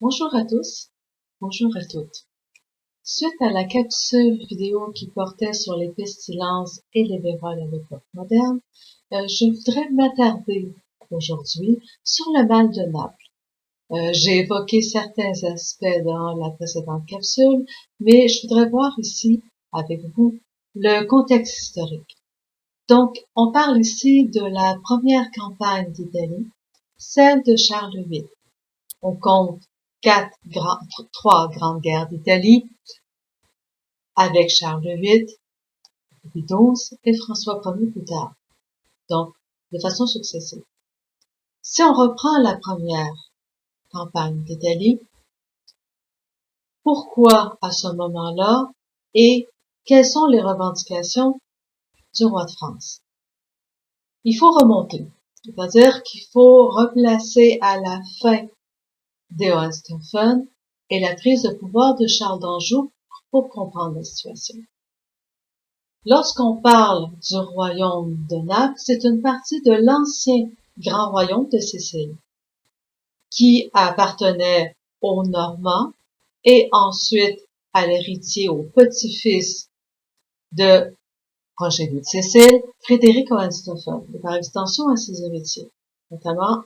Bonjour à tous, bonjour à toutes. Suite à la capsule vidéo qui portait sur les pestilences et les vérole à l'époque moderne, je voudrais m'attarder aujourd'hui sur le mal de Naples. J'ai évoqué certains aspects dans la précédente capsule, mais je voudrais voir ici, avec vous, le contexte historique. Donc, on parle ici de la première campagne d'Italie, celle de Charles VIII. On compte trois grandes guerres d'Italie avec Charles VIII, Louis XII et François Ier plus tard, donc de façon successive. Si on reprend la première campagne d'Italie, pourquoi à ce moment-là et quelles sont les revendications du roi de France? Il faut remonter, c'est-à-dire qu'il faut replacer à la fin des Hohenstaufen et la prise de pouvoir de Charles d'Anjou pour comprendre la situation. Lorsqu'on parle du royaume de Naples, c'est une partie de l'ancien grand royaume de Sicile, qui appartenait aux Normands et ensuite à l'héritier, au petit-fils de Roger de Sicile, Frédéric Hohenstaufen, et par extension à ses héritiers, notamment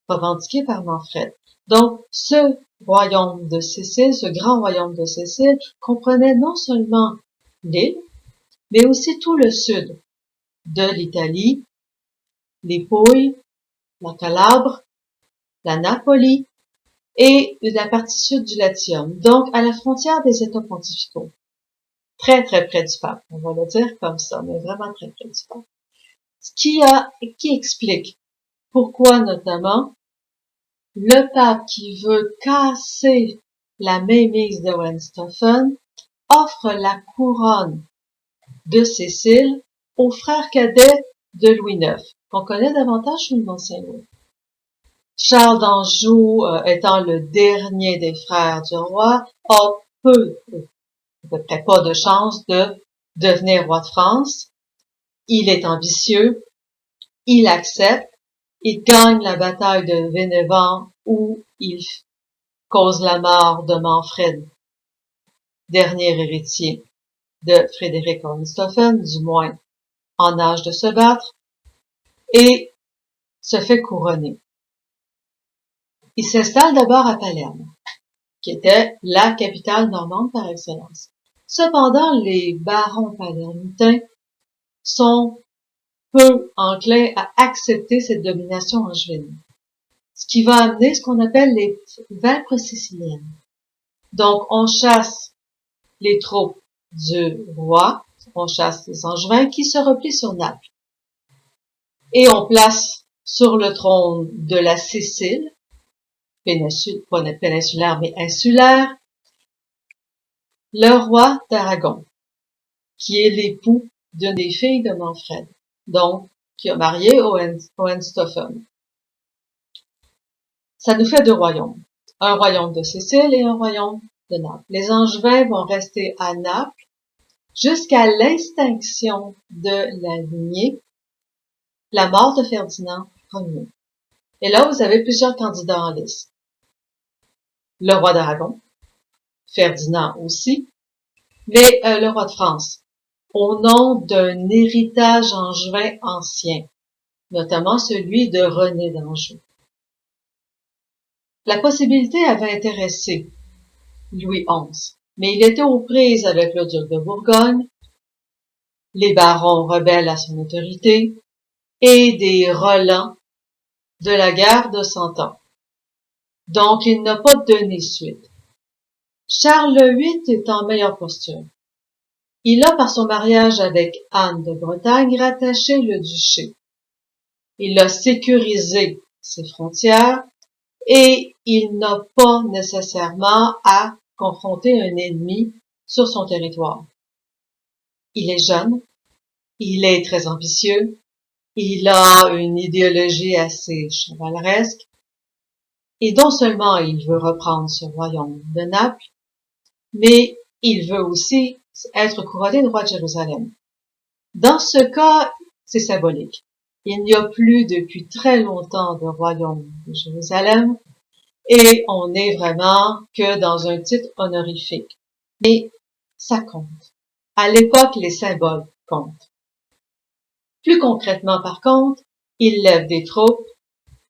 revendiqués par Manfred. Donc, ce royaume de Sicile, ce grand royaume de Sicile, comprenait non seulement l'île, mais aussi tout le sud de l'Italie, les Pouilles, la Calabre, la Napolie et la partie sud du Latium, donc à la frontière des États pontificaux. Très très près du pape, on va le dire comme ça, mais vraiment très près du pape. Ce qui explique pourquoi notamment le pape qui veut casser la mainmise de Hohenstaufen offre la couronne de Sicile au frère cadet de Louis IX, qu'on connaît davantage sous le nom Saint-Louis. Charles d'Anjou, étant le dernier des frères du roi, a à peu près pas de chance de devenir roi de France. Il est ambitieux, il accepte, il gagne la bataille de Vénévent où il cause la mort de Manfred, dernier héritier de Frédéric Hohenstaufen, du moins en âge de se battre, et se fait couronner. Il s'installe d'abord à Palerme, qui était la capitale normande par excellence. Cependant, les barons palermitains sont peu enclins à accepter cette domination angevine, ce qui va amener ce qu'on appelle les vêpres siciliennes. Donc, on chasse les troupes du roi, on chasse les Angevins qui se replient sur Naples. Et on place sur le trône de la Sicile, pas péninsulaire mais insulaire, le roi d'Aragon, qui est l'époux d'une des filles de Manfred, donc qui a marié Hohenstaufen. Ça nous fait deux royaumes, un royaume de Sicile et un royaume de Naples. Les Angevins vont rester à Naples jusqu'à l'extinction de la lignée, la mort de Ferdinand Ier. Et là, vous avez plusieurs candidats en lice. Le roi d'Aragon, Ferdinand aussi, mais le roi de France, au nom d'un héritage angevin ancien, notamment celui de René d'Anjou. La possibilité avait intéressé Louis XI, mais il était aux prises avec le duc de Bourgogne, les barons rebelles à son autorité et des relents de la guerre de Cent Ans. Donc, il n'a pas donné suite. Charles VIII est en meilleure posture. Il a, par son mariage avec Anne de Bretagne, rattaché le duché. Il a sécurisé ses frontières et il n'a pas nécessairement à confronter un ennemi sur son territoire. Il est jeune, il est très ambitieux, il a une idéologie assez chevaleresque, et non seulement il veut reprendre ce royaume de Naples, mais il veut aussi être couronné de roi de Jérusalem. Dans ce cas, c'est symbolique. Il n'y a plus depuis très longtemps de royaume de Jérusalem, et on n'est vraiment que dans un titre honorifique. Mais ça compte. À l'époque, les symboles comptent. Plus concrètement, par contre, il lève des troupes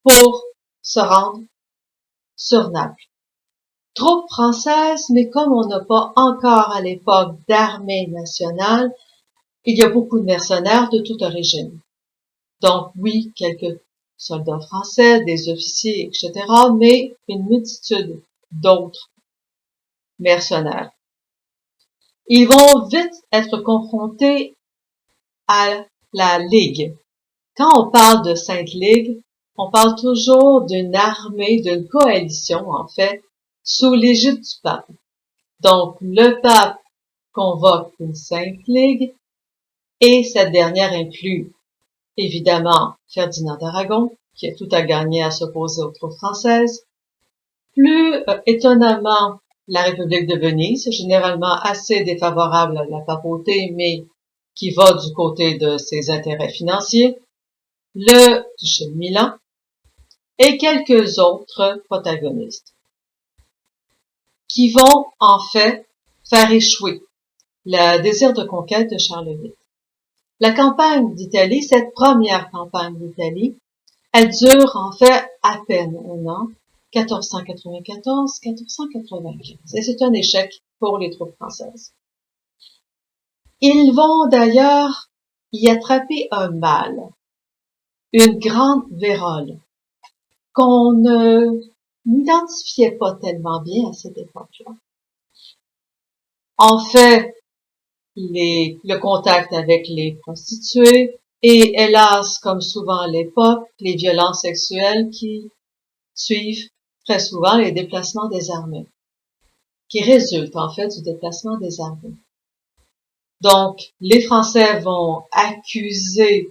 pour se rendre sur Naples. Troupes françaises, mais comme on n'a pas encore à l'époque d'armée nationale, il y a beaucoup de mercenaires de toute origine. Donc oui, quelques soldats français, des officiers, etc., mais une multitude d'autres mercenaires. Ils vont vite être confrontés à la Ligue. Quand on parle de Sainte Ligue, on parle toujours d'une armée, d'une coalition, en fait, sous l'égide du pape. Donc, le pape convoque une Sainte Ligue et cette dernière inclut, évidemment, Ferdinand d'Aragon, qui a tout à gagner à s'opposer aux troupes françaises. Plus étonnamment, la République de Venise, généralement assez défavorable à la papauté, mais qui va du côté de ses intérêts financiers, le duché de Milan et quelques autres protagonistes qui vont en fait faire échouer le désir de conquête de Charles VIII. La campagne d'Italie, cette première campagne d'Italie, elle dure en fait à peine un an, 1494-1495, et c'est un échec pour les troupes françaises. Ils vont d'ailleurs y attraper un mal, une grande vérole, qu'on n'identifiait pas tellement bien à cette époque-là. En fait, le contact avec les prostituées et, hélas, comme souvent à l'époque, les violences sexuelles qui suivent très souvent les déplacements des armées, qui résultent en fait du déplacement des armées. Donc, les Français vont accuser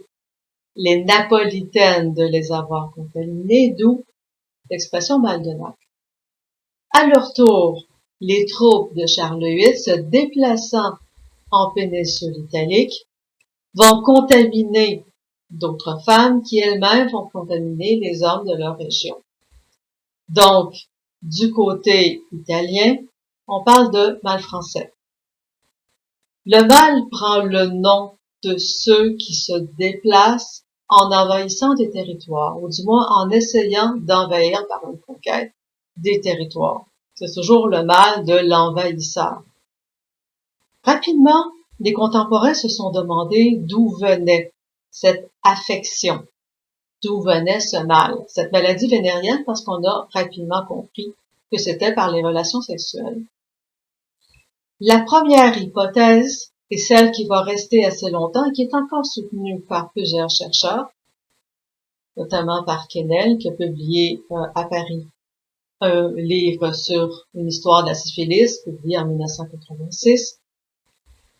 les Napolitaines de les avoir contaminées, d'où l'expression mal de Naples. À leur tour, les troupes de Charles VIII, se déplaçant en péninsule italique, vont contaminer d'autres femmes qui elles-mêmes vont contaminer les hommes de leur région. Donc, du côté italien, on parle de mal français. Le mal prend le nom de ceux qui se déplacent en envahissant des territoires, ou du moins en essayant d'envahir par une conquête des territoires. C'est toujours le mal de l'envahisseur. Rapidement, les contemporains se sont demandé d'où venait cette affection, d'où venait ce mal, cette maladie vénérienne, parce qu'on a rapidement compris que c'était par les relations sexuelles. La première hypothèse est celle qui va rester assez longtemps et qui est encore soutenue par plusieurs chercheurs, notamment par Quesnel, qui a publié à Paris un livre sur une histoire de la syphilis, publié en 1986,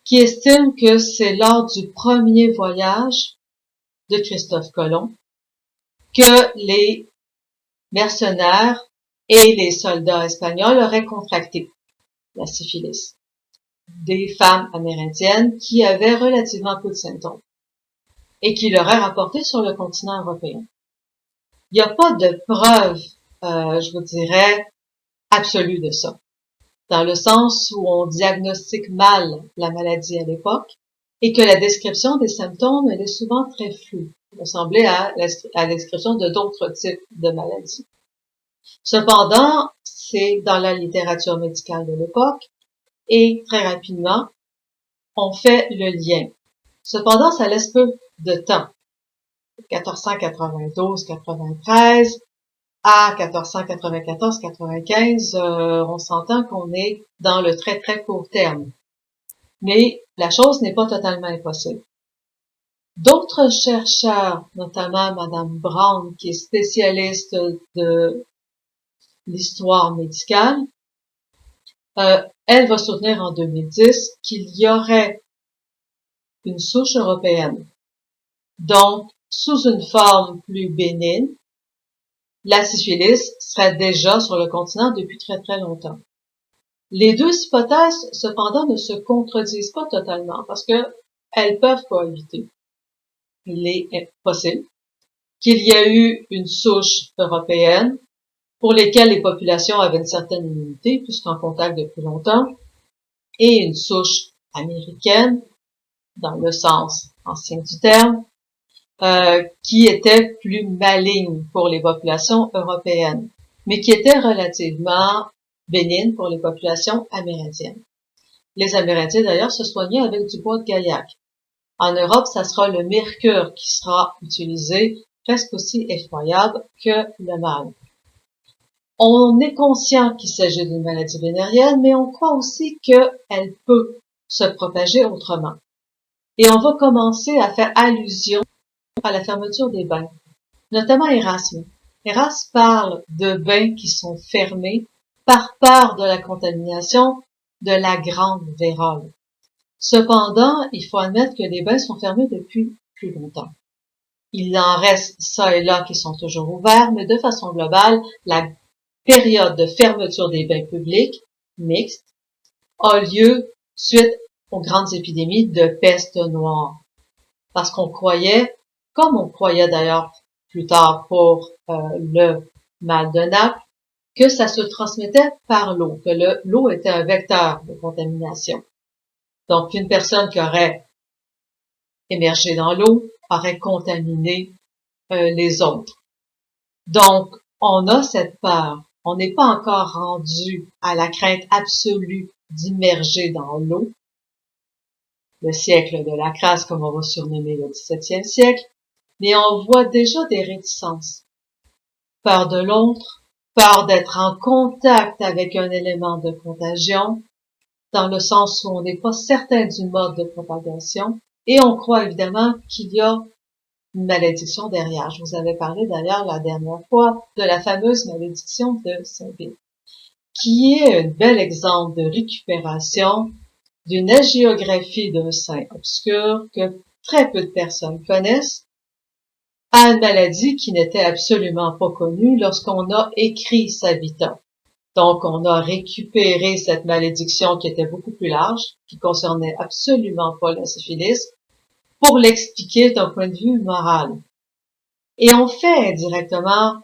qui estime que c'est lors du premier voyage de Christophe Colomb que les mercenaires et les soldats espagnols auraient contracté la syphilis. Des femmes amérindiennes qui avaient relativement peu de symptômes et qui l'auraient rapporté sur le continent européen. Il n'y a pas de preuve, je vous dirais, absolue de ça, dans le sens où on diagnostique mal la maladie à l'époque et que la description des symptômes, elle est souvent très floue, ressemblée à la description de d'autres types de maladies. Cependant, c'est dans la littérature médicale de l'époque et très rapidement, on fait le lien. Cependant, ça laisse peu de temps. 1492-93 à 1494-95, on s'entend qu'on est dans le très très court terme. Mais la chose n'est pas totalement impossible. D'autres chercheurs, notamment Madame Brown, qui est spécialiste de l'histoire médicale, elle va soutenir en 2010 qu'il y aurait une souche européenne. Donc, sous une forme plus bénigne, la syphilis serait déjà sur le continent depuis très très longtemps. Les deux hypothèses, cependant, ne se contredisent pas totalement parce que elles peuvent cohabiter. Il est possible qu'il y a eu une souche européenne pour lesquels les populations avaient une certaine immunité, puisqu'en contact depuis longtemps, et une souche américaine, dans le sens ancien du terme, qui était plus maligne pour les populations européennes, mais qui était relativement bénigne pour les populations amérindiennes. Les Amérindiens, d'ailleurs, se soignaient avec du bois de gaillac. En Europe, ça sera le mercure qui sera utilisé, presque aussi effroyable que le mal. On est conscient qu'il s'agit d'une maladie vénérienne, mais on croit aussi qu'elle peut se propager autrement. Et on va commencer à faire allusion à la fermeture des bains, notamment Erasme. Erasme parle de bains qui sont fermés par peur de la contamination de la grande vérole. Cependant, il faut admettre que les bains sont fermés depuis plus longtemps. Il en reste ça et là qui sont toujours ouverts, mais de façon globale, la période de fermeture des bains publics mixtes a lieu suite aux grandes épidémies de peste noire. Parce qu'on croyait, comme on croyait d'ailleurs plus tard pour le mal de Naples, que ça se transmettait par l'eau, que l'eau était un vecteur de contamination. Donc, une personne qui aurait émergé dans l'eau aurait contaminé les autres. Donc, on a cette peur. On n'est pas encore rendu à la crainte absolue d'immerger dans l'eau. Le siècle de la crasse, comme on va surnommer le XVIIe siècle, mais on voit déjà des réticences. Peur de l'autre, peur d'être en contact avec un élément de contagion, dans le sens où on n'est pas certain du mode de propagation, et on croit évidemment qu'il y a une malédiction derrière. Je vous avais parlé d'ailleurs la dernière fois de la fameuse malédiction de Saint-Vite, qui est un bel exemple de récupération d'une hagiographie d'un saint obscur que très peu de personnes connaissent, à une maladie qui n'était absolument pas connue lorsqu'on a écrit sa vita. Donc, on a récupéré cette malédiction qui était beaucoup plus large, qui concernait absolument pas la syphilis, pour l'expliquer d'un point de vue moral. Et on fait indirectement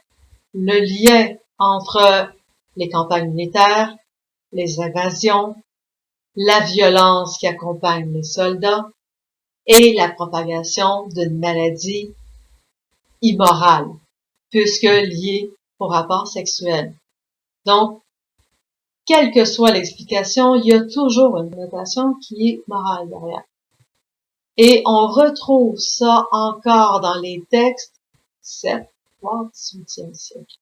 le lien entre les campagnes militaires, les invasions, la violence qui accompagne les soldats et la propagation d'une maladie immorale, puisque liée au rapport sexuel. Donc, quelle que soit l'explication, il y a toujours une notation qui est morale derrière. Et on retrouve ça encore dans les textes 7 voire 18e siècle.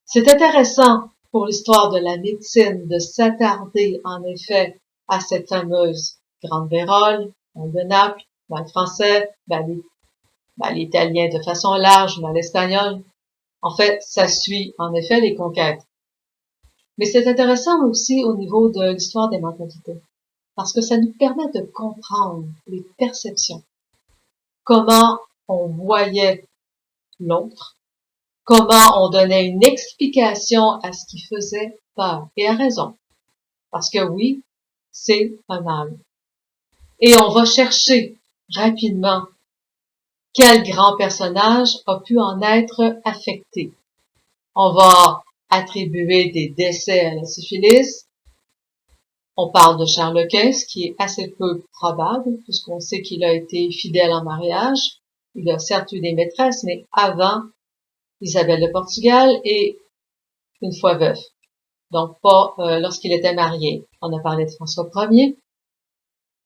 C'est intéressant pour l'histoire de la médecine de s'attarder en effet à cette fameuse grande vérole, mal de Naples, mal français, l'italien de façon large, mal espagnol. En fait, ça suit en effet les conquêtes. Mais c'est intéressant aussi au niveau de l'histoire des mentalités, parce que ça nous permet de comprendre les perceptions, comment on voyait l'autre, comment on donnait une explication à ce qui faisait peur, et à raison, parce que oui, c'est un mal. Et on va chercher rapidement quel grand personnage a pu en être affecté. On va attribuer des décès à la syphilis. On parle de Charles Quint, ce qui est assez peu probable, puisqu'on sait qu'il a été fidèle en mariage. Il a certes eu des maîtresses, mais avant Isabelle de Portugal et une fois veuf. Donc pas lorsqu'il était marié. On a parlé de François Ier.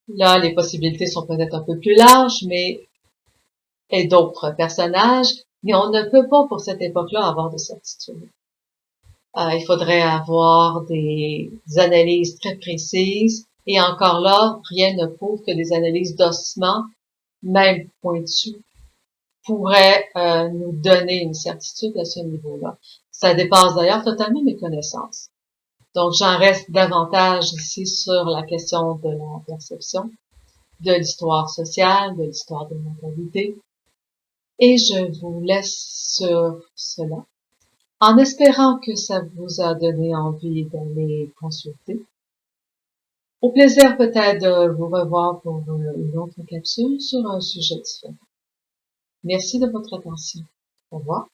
Là, les possibilités sont peut-être un peu plus larges, mais et d'autres personnages, mais on ne peut pas pour cette époque-là avoir de certitude. Il faudrait avoir des analyses très précises, et encore là, rien ne prouve que des analyses d'ossements, même pointues, pourraient nous donner une certitude à ce niveau-là. Ça dépasse d'ailleurs totalement mes connaissances. Donc j'en reste davantage ici sur la question de la perception, de l'histoire sociale, de l'histoire des mentalités, et je vous laisse sur cela, en espérant que ça vous a donné envie d'aller consulter. Au plaisir peut-être de vous revoir pour une autre capsule sur un sujet différent. Merci de votre attention. Au revoir.